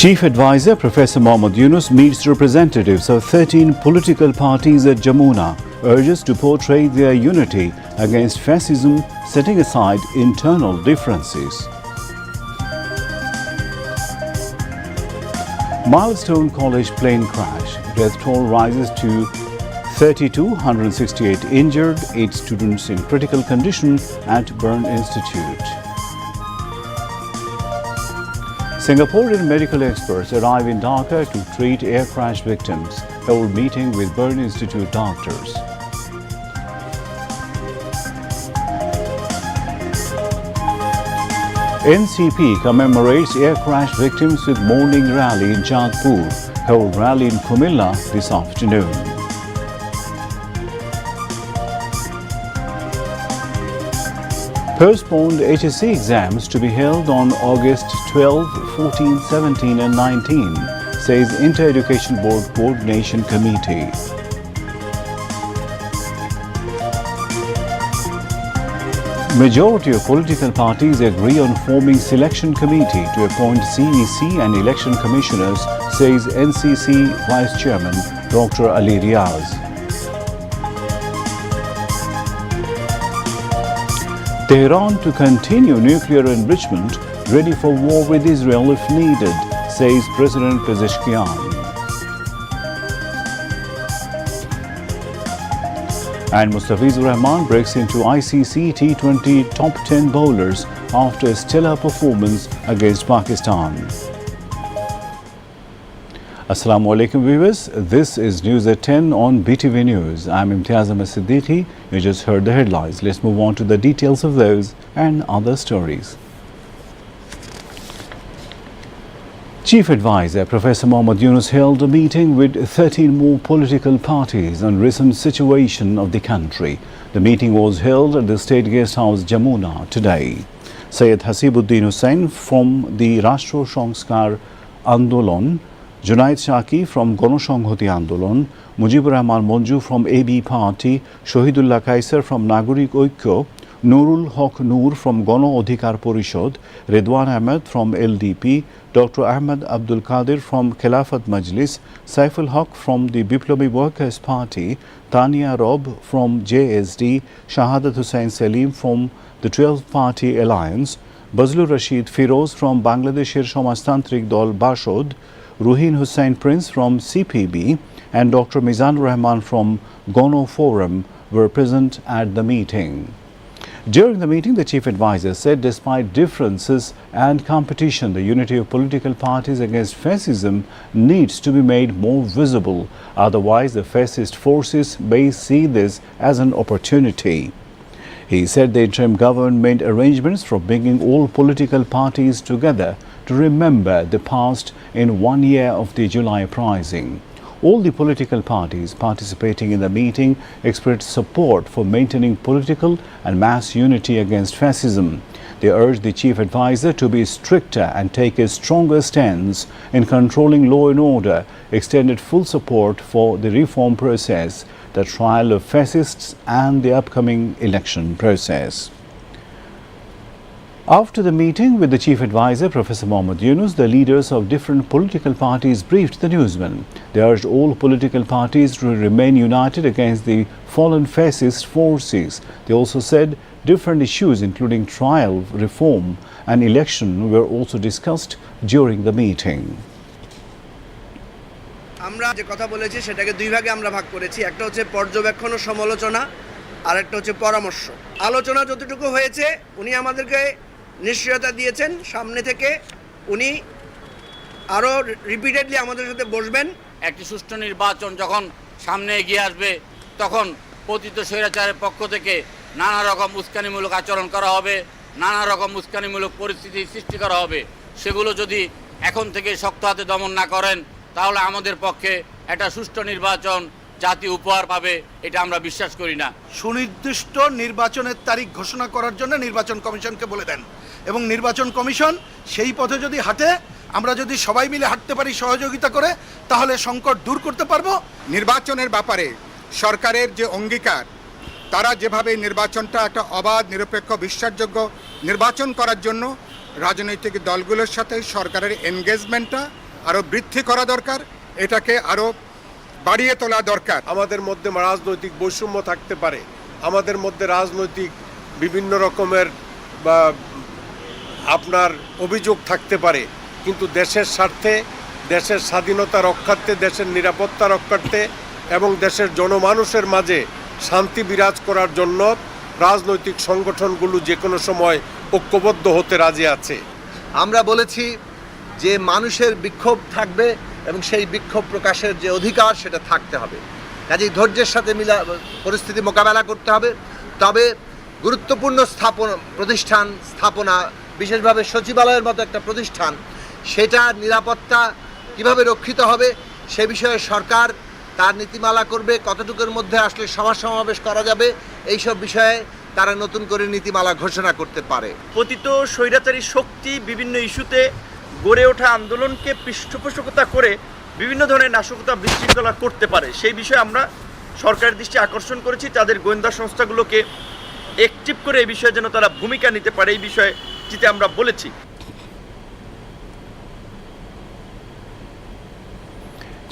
Chief Advisor Professor Mohammad Yunus meets representatives of 13 political parties at Jamuna, urges to portray their unity against fascism, setting aside internal differences. Milestone College plane crash. Death toll rises to 32, 168 injured, 8 students in critical condition at Burn Institute. Singaporean medical experts arrive in Dhaka to treat air crash victims, hold meeting with Burn Institute doctors. NCP commemorates air crash victims with morning rally in Jadpur, hold rally in Kumilla this afternoon. Postponed HSC exams to be held on August 12, 14, 17 and 19, says Inter-Education Board Coordination Committee. Majority of political parties agree on forming selection committee to appoint CEC and election commissioners, says NCC Vice Chairman Dr. Ali Riaz. Tehran to continue nuclear enrichment, ready for war with Israel if needed, says President Pezeshkian. And Mustafizur Rahman breaks into ICC T20 top 10 bowlers after a stellar performance against Pakistan. Assalamu alaikum viewers, this is News at 10 on BTV News. I'm Imtiaz Ahmed Siddiqui. You just heard the headlines. Let's move on to the details of those and other stories. Chief Advisor Professor Mohammad Yunus held a meeting with 13 more political parties on recent situation of the country. The meeting was held at the State Guest House Jamuna today. Syed Hasibuddin Hussain from the Rashtra Sanskar Andolon, Junaid Shaki from Gonoshanghoti Andolon, Mujibur Rahman Monju from AB Party, Shohidullah Kaisar from Nagorik Oikko, Nurul Haq Noor from Gono Odhikar Porishod, Redwan Ahmed from LDP, Dr. Ahmed Abdul Qadir from Khilafat Majlis, Saiful Haq from the Biplobi Workers Party, Tania Rob from JSD, Shahadat Hussain Salim from the 12th Party Alliance, Bazlur Rashid Firoz from Bangladeshir Samajtantrik Dol Bashod, Ruhin Hussain Prince from CPB and Dr. Mizan Rahman from Gono Forum were present at the meeting. During the meeting, the Chief Advisor said despite differences and competition, the unity of political parties against fascism needs to be made more visible. Otherwise, the fascist forces may see this as an opportunity. He said the interim government made arrangements for bringing all political parties together to remember the past in 1 year of the July uprising. All the political parties participating in the meeting expressed support for maintaining political and mass unity against fascism. They urged the Chief Advisor to be stricter and take a stronger stance in controlling law and order, extended full support for the reform process, the trial of fascists and the upcoming election process. After the meeting with the Chief Advisor, Professor Mohammad Yunus, the leaders of different political parties briefed the newsmen. They urged all political parties to remain united against the fallen fascist forces. They also said different issues including trial, reform and election were also discussed during the meeting. আমরা যে কথা বলেছি সেটাকে দুই ভাগে আমরা ভাগ করেছি। একটা হচ্ছে পর্যবেক্ষণ ও সমালোচনা আর একটা হচ্ছে পরামর্শ। আলোচনা যতটুকু হয়েছে উনি আমাদেরকে নিশ্চয়তা দিয়েছেন সামনে থেকে উনি আরো রিপিটেডলি আমাদের সাথে বসবেন। একটি সুষ্ঠু নির্বাচন যখন সামনে এগিয়ে আসবে তখন পতিত স্বৈরাচারের পক্ষ থেকে নানা রকম উস্কানিমূলক আচরণ করা হবে, নানা রকম উস্কানিমূলক পরিস্থিতি সৃষ্টি করা হবে। সেগুলো যদি এখন থেকে শক্ত হাতে দমন না করেন তাহলে আমাদের পক্ষে একটা সুষ্ঠু নির্বাচন জাতি উপহার পাবে, এটা আমরা বিশ্বাস করি না। সুনির্দিষ্ট নির্বাচনের তারিখ ঘোষণা করার জন্য নির্বাচন কমিশনকে বলে দেন এবং নির্বাচন কমিশন সেই পথে যদি হাঁটে, আমরা যদি সবাই মিলে হাঁটতে পারি সহযোগিতা করে, তাহলে সংকট দূর করতে পারবো। নির্বাচনের ব্যাপারে সরকারের যে অঙ্গীকার, তারা যেভাবে নির্বাচনটা একটা অবাধ, নিরপেক্ষ, বিশ্বাসযোগ্য নির্বাচন করার জন্য রাজনৈতিক দলগুলোর সাথে সরকারের এনগেজমেন্টটা আরও বৃদ্ধি করা দরকার, এটাকে আরও বাড়িয়ে তোলা দরকার। আমাদের মধ্যে রাজনৈতিক বৈষম্য থাকতে পারে, আমাদের মধ্যে রাজনৈতিক বিভিন্ন রকমের বা আপনার অভিযোগ থাকতে পারে, কিন্তু দেশের স্বার্থে, দেশের স্বাধীনতা রক্ষার্থে, দেশের নিরাপত্তা রক্ষার্থে এবং দেশের জনমানুষের মাঝে শান্তি বিরাজ করার জন্য রাজনৈতিক সংগঠনগুলো যে কোনো সময় ঐক্যবদ্ধ হতে রাজি আছে। আমরা বলেছি যে মানুষের বিক্ষোভ থাকবে এবং সেই বিক্ষোভ প্রকাশের যে অধিকার সেটা থাকতে হবে, কাজেই ধৈর্যের সাথে পরিস্থিতি মোকাবেলা করতে হবে। তবে গুরুত্বপূর্ণ স্থাপনা বিশেষভাবে সচিবালয়ের মতো একটা প্রতিষ্ঠান, সেটা নিরাপত্তা কিভাবে রক্ষিত হবে সে বিষয়ে সরকার তার নীতিমালা করবে। কতটুকুর মধ্যে আসলে সভা সমাবেশ করা যাবে এইসব বিষয়ে তারা নতুন করে নীতিমালা ঘোষণা করতে পারে। পতিত স্বৈরাচারী শক্তি বিভিন্ন ইস্যুতে গড়ে ওঠা আন্দোলনকে পৃষ্ঠপোষকতা করে বিভিন্ন ধরনের নাশকতা বিশৃঙ্খলা করতে পারে, সেই বিষয়ে আমরা সরকারের দৃষ্টি আকর্ষণ করেছি। তাদের গোয়েন্দা সংস্থাগুলোকে অ্যাক্টিভ করে এই বিষয়ে যেন তারা ভূমিকা নিতে পারে, এই বিষয়ে যেটা আমরা বলেছি।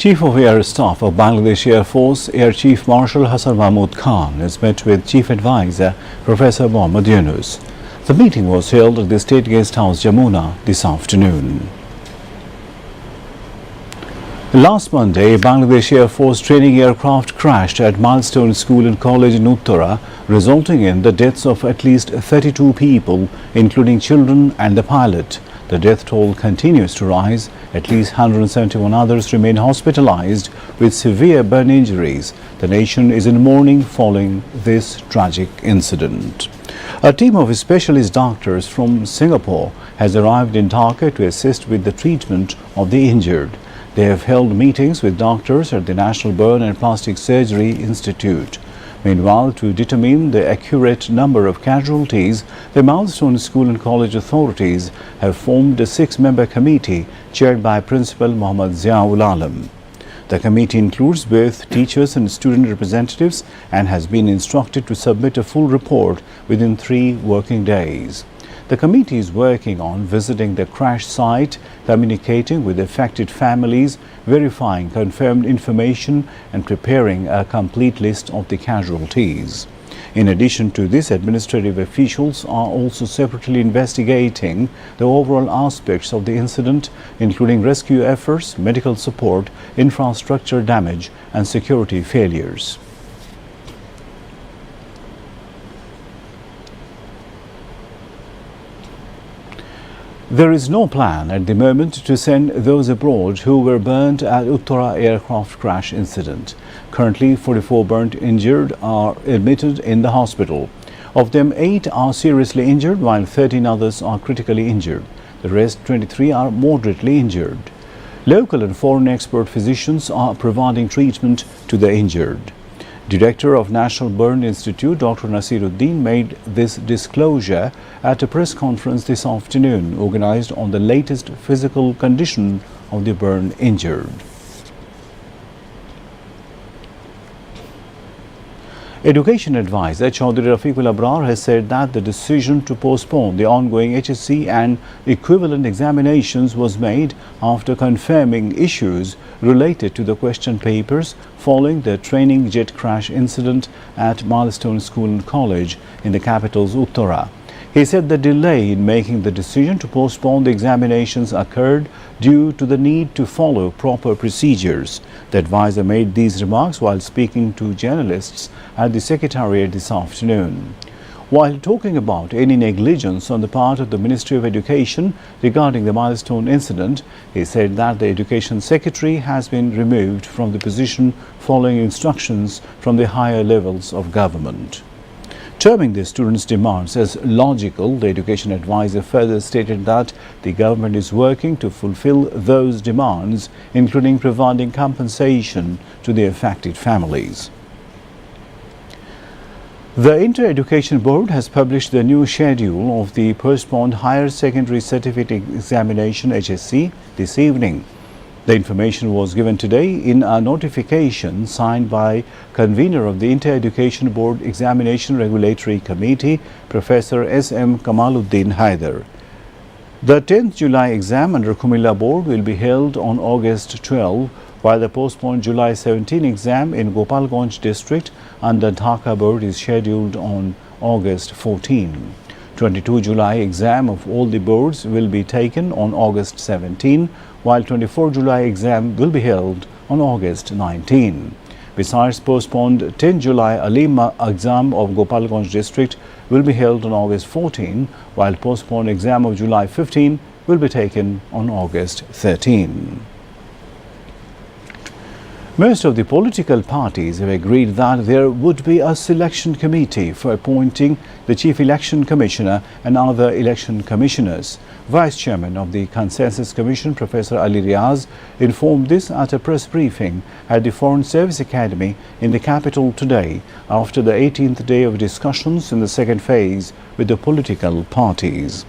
Chief of Air Staff of Bangladesh Air Force, Air Chief Marshal Hassan Mahmood Khan has met with Chief Advisor Professor Mohammad Yunus. The meeting was held at the State Guest House, Jamuna, this afternoon. Last Monday, Bangladesh Air Force training aircraft crashed at Milestone School and College in Uttara, resulting in the deaths of at least 32 people, including children and the pilot. The death toll continues to rise. At least 171 others remain hospitalized with severe burn injuries. The nation is in mourning following this tragic incident. A team of specialist doctors from Singapore has arrived in Dhaka to assist with the treatment of the injured. They have held meetings with doctors at the National Burn and Plastic Surgery Institute. Meanwhile, to determine the accurate number of casualties, the Milestone School and College authorities have formed a 6-member committee chaired by Principal Muhammad Ziaul Alam. The committee includes both teachers and student representatives and has been instructed to submit a full report within 3 working days. The committee is working on visiting the crash site, communicating with affected families, verifying confirmed information and preparing a complete list of the casualties. In addition to this, administrative officials are also separately investigating the overall aspects of the incident, including rescue efforts, medical support, infrastructure damage and security failures. There is no plan at the moment to send those abroad who were burnt at Uttara aircraft crash incident. Currently, 44 burnt injured are admitted in the hospital. Of them, 8 are seriously injured, while 13 others are critically injured. The rest, 23, are moderately injured. Local and foreign expert physicians are providing treatment to the injured. Director of National Burn Institute, Dr. Nasiruddin, made this disclosure at a press conference this afternoon organized on the latest physical condition of the burn injured. Education advisor Chaudhry Rafiqul Abrar has said that the decision to postpone the ongoing HSC and equivalent examinations was made after confirming issues related to the question papers following the training jet crash incident at Milestone School and College in the capital's Uttara. He said the delay in making the decision to postpone the examinations occurred due to the need to follow proper procedures. The advisor made these remarks while speaking to journalists at the Secretariat this afternoon. While talking about any negligence on the part of the Ministry of Education regarding the Milestone incident, he said that the Education Secretary has been removed from the position following instructions from the higher levels of government. Terming the students' demands as logical, the education advisor further stated that the government is working to fulfill those demands, including providing compensation to the affected families. The Inter-Education Board has published the new schedule of the postponed Higher Secondary Certificate Examination HSC this evening. The information was given today in a notification signed by convener of the Inter-Education Board Examination Regulatory Committee, Professor S.M. Kamaluddin Haider. The 10th July exam under Kumilla board will be held on August 12, while the postponed July 17 exam in Gopalganj district under Dhaka board is scheduled on August 14. 22 July exam of all the boards will be taken on August 17, while 24 July exam will be held on August 19. Besides, postponed 10 July Alima exam of Gopalganj district will be held on August 14, while postponed exam of July 15 will be taken on August 13. Most of the political parties have agreed that there would be a selection committee for appointing the Chief Election Commissioner and other election commissioners. Vice Chairman of the Consensus Commission, Professor Ali Riaz, informed this at a press briefing at the Foreign Service Academy in the capital today, after the 18th day of discussions in the second phase with the political parties.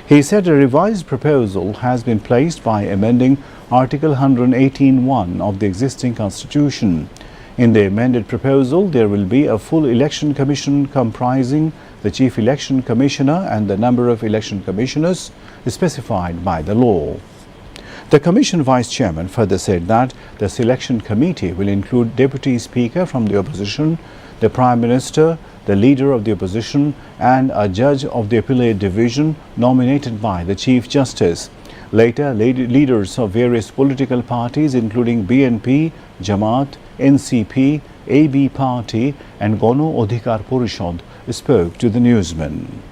He said a revised proposal has been placed by amending Article 118(1) of the existing constitution. In the amended proposal, there will be a full election commission comprising the Chief Election Commissioner and the number of election commissioners specified by the law. The Commission Vice Chairman further said that the selection committee will include Deputy Speaker from the opposition, the Prime Minister, the Leader of the Opposition and a Judge of the Appellate Division nominated by the Chief Justice. Later, leaders of various political parties including BNP, Jamaat, NCP, AB Party and Gano Adhikar Porishad spoke to the newsmen.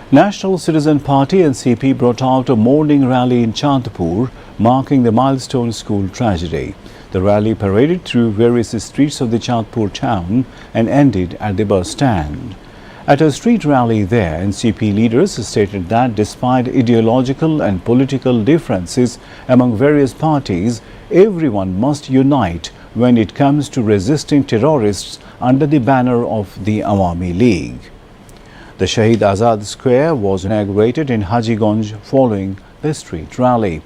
National Citizen Party NCP brought out a morning rally in Chandpur marking the Milestone school tragedy. The rally paraded through various streets of the Chandpur town and ended at the bus stand. At a street rally there, NCP leaders stated that despite ideological and political differences among various parties, everyone must unite when it comes to resisting terrorists under the banner of the Awami League. The Shahid Azad Square was inaugurated in Hajiganj following the street rally.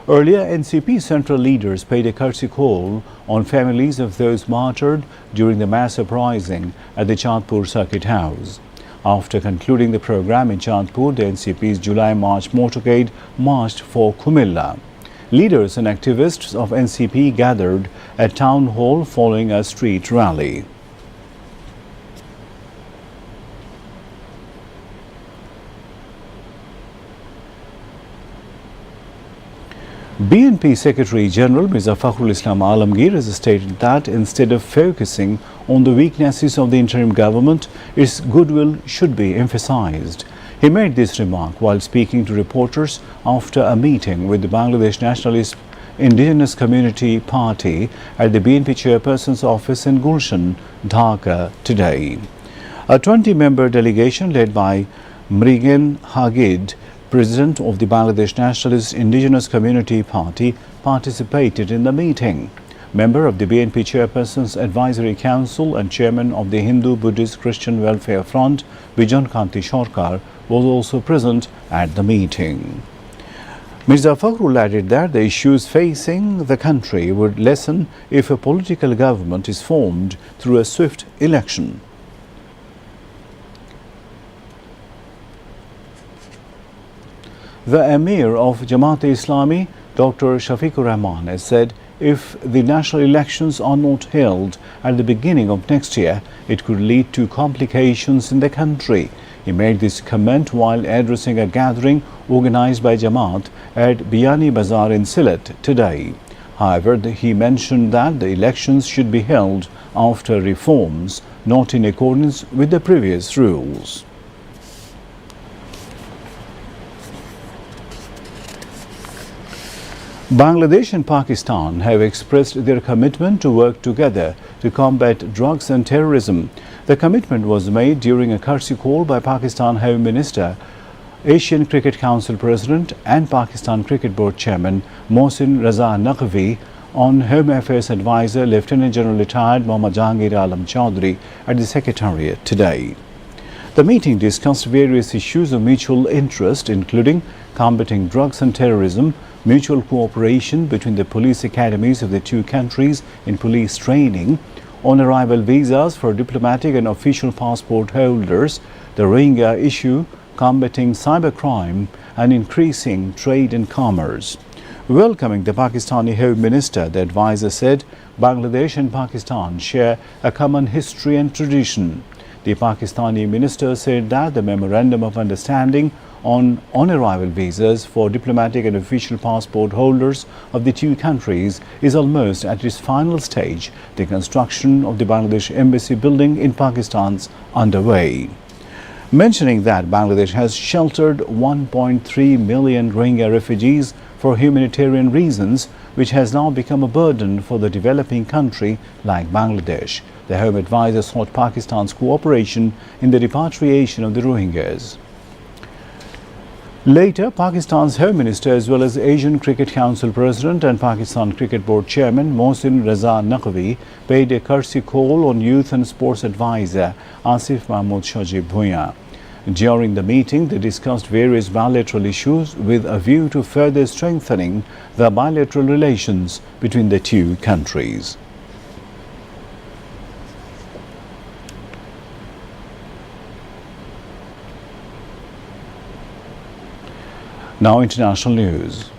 Earlier, NCP central leaders paid a courtesy call on families of those martyred during the mass uprising at the Chandpur Circuit House. After concluding the program in Chandpur, the NCP's July March motorcade marched for Kumilla. Leaders and activists of NCP gathered at Town Hall following a street rally. BNP Secretary General Mirza Fakhrul Islam Alamgir has stated that instead of focusing on the weaknesses of the interim government, its goodwill should be emphasized. He made this remark while speaking to reporters after a meeting with the Bangladesh Nationalist Indigenous Community Party at the BNP chairperson's office in Gulshan, Dhaka today. A 20-member delegation led by Mrigen Hagid, President of the Bangladesh Nationalist Indigenous Community Party, participated in the meeting. Member of the BNP Chairperson's Advisory Council and Chairman of the Hindu Buddhist Christian Welfare Front, Bijan Kanti Sarkar, was also present at the meeting. Mirza Fakhrul added that the issues facing the country would lessen if a political government is formed through a swift election. The Emir of Jamaat-e-Islami, Dr. Shafiqur Rahman, has said if the national elections are not held at the beginning of next year, it could lead to complications in the country. He made this comment while addressing a gathering organized by Jamaat at Biani Bazar in Sylhet today. However, he mentioned that the elections should be held after reforms, not in accordance with the previous rules. Bangladesh and Pakistan have expressed their commitment to work together to combat drugs and terrorism. The commitment was made during a courtesy call by Pakistan Home Minister, Asian Cricket Council President and Pakistan Cricket Board Chairman Mohsin Raza Naqvi on Home Affairs Advisor Lieutenant General retired Mohammad Jahangir Alam Chaudhry at the Secretariat today. The meeting discussed various issues of mutual interest, including combating drugs and terrorism, mutual cooperation between the police academies of the two countries in police training, on-arrival visas for diplomatic and official passport holders, the Rohingya issue, combating cybercrime, and increasing trade and commerce. Welcoming the Pakistani Home Minister, the advisor said Bangladesh and Pakistan share a common history and tradition. The Pakistani minister said that the Memorandum of Understanding on-arrival visas for diplomatic and official passport holders of the two countries is almost at its final stage. The construction of the Bangladesh Embassy building in Pakistan is underway. Mentioning that Bangladesh has sheltered 1.3 million Rohingya refugees for humanitarian reasons, which has now become a burden for the developing country like Bangladesh. The Home Advisor sought Pakistan's cooperation in the repatriation of the Rohingyas. Later, Pakistan's Home Minister as well as Asian Cricket Council President and Pakistan Cricket Board Chairman Mohsin Raza Naqvi paid a courtesy call on Youth and Sports Advisor Asif Mahmood Shajib Bhuiyan. During the meeting, they discussed various bilateral issues with a view to further strengthening the bilateral relations between the two countries. Now, international news.